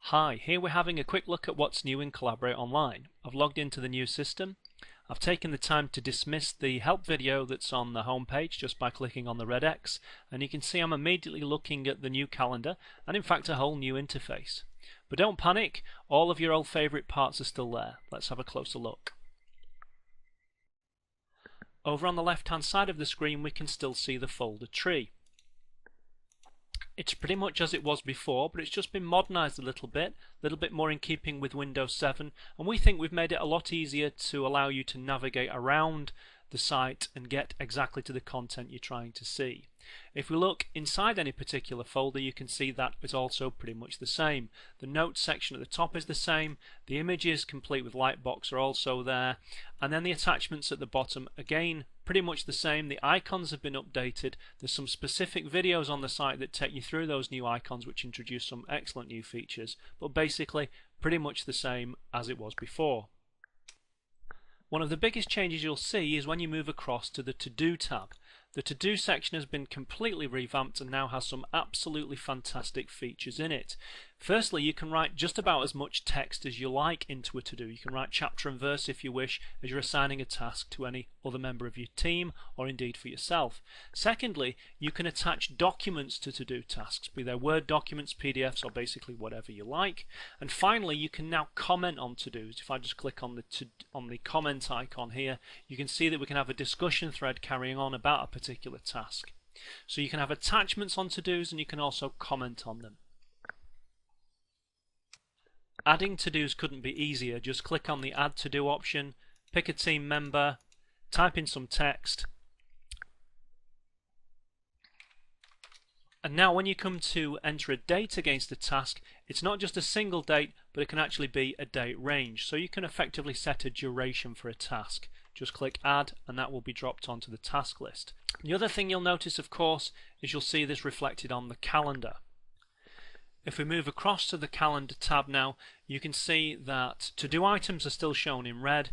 Hi, here we're having a quick look at what's new in Collabor8 Online. I've logged into the new system. I've taken the time to dismiss the help video that's on the home page just by clicking on the red X, and you can see I'm immediately looking at the new calendar and in fact a whole new interface. But don't panic, all of your old favourite parts are still there. Let's have a closer look. Over on the left hand side of the screen we can still see the folder tree. It's pretty much as it was before, but it's just been modernized a little bit more in keeping with Windows 7, and we think we've made it a lot easier to allow you to navigate around the site and get exactly to the content you're trying to see. If we look inside any particular folder, you can see that it's also pretty much the same. The notes section at the top is the same, the images complete with Lightbox are also there, and then the attachments at the bottom, again pretty much the same. The icons have been updated. There's some specific videos on the site that take you through those new icons which introduce some excellent new features, but basically pretty much the same as it was before. One of the biggest changes you'll see is when you move across to the To-Do tab. The To-Do section has been completely revamped and now has some absolutely fantastic features in it. Firstly, you can write just about as much text as you like into a to-do. You can write chapter and verse if you wish, as you're assigning a task to any other member of your team or indeed for yourself. Secondly, you can attach documents to to-do tasks, be they Word documents, PDFs, or basically whatever you like. And finally, you can now comment on to-dos. If I just click on the comment icon here, you can see that we can have a discussion thread carrying on about a particular task. So you can have attachments on to-dos and you can also comment on them. Adding to-dos couldn't be easier. Just click on the Add To-Do option, pick a team member, type in some text, and now when you come to enter a date against a task, it's not just a single date, but it can actually be a date range. So you can effectively set a duration for a task. Just click Add and that will be dropped onto the task list. The other thing you'll notice, of course, is you'll see this reflected on the calendar. If we move across to the calendar tab now, you can see that to-do items are still shown in red,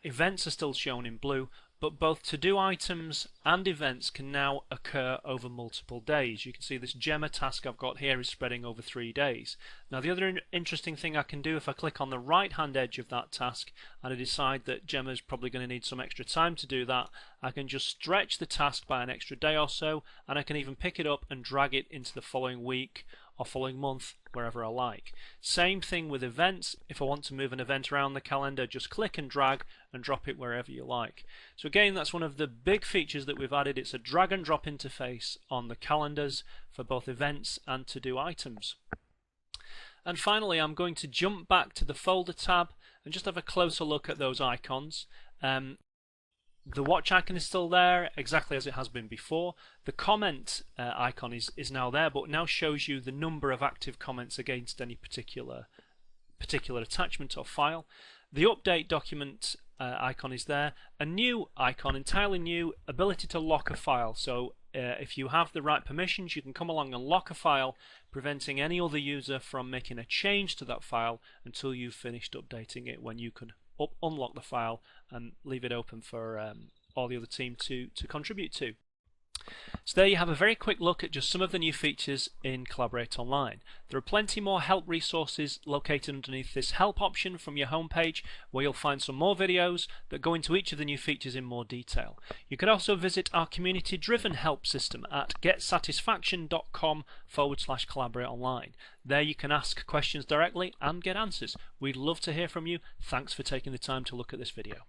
events are still shown in blue, but both to-do items and events can now occur over multiple days. You can see this Gemma task I've got here is spreading over 3 days. Now the other interesting thing I can do, if I click on the right hand edge of that task and I decide that Gemma's probably going to need some extra time to do that, I can just stretch the task by an extra day or so, and I can even pick it up and drag it into the following week or following month, wherever I like. Same thing with events. If I want to move an event around the calendar, just click and drag and drop it wherever you like. So again, that's one of the big features that we've added. It's a drag and drop interface on the calendars for both events and to-do items. And finally, I'm going to jump back to the folder tab and just have a closer look at those icons. The watch icon is still there, exactly as it has been before. The comment icon is now there, but now shows you the number of active comments against any particular attachment or file. The update document icon is there. A new icon, entirely new, ability to lock a file. So if you have the right permissions, you can come along and lock a file, preventing any other user from making a change to that file until you've finished updating it, when you can unlock the file and leave it open for all the other team to contribute to. So there you have a very quick look at just some of the new features in Collabor8 Online. There are plenty more help resources located underneath this help option from your homepage, where you'll find some more videos that go into each of the new features in more detail. You could also visit our community-driven help system at getsatisfaction.com/Collabor8online. There you can ask questions directly and get answers. We'd love to hear from you. Thanks for taking the time to look at this video.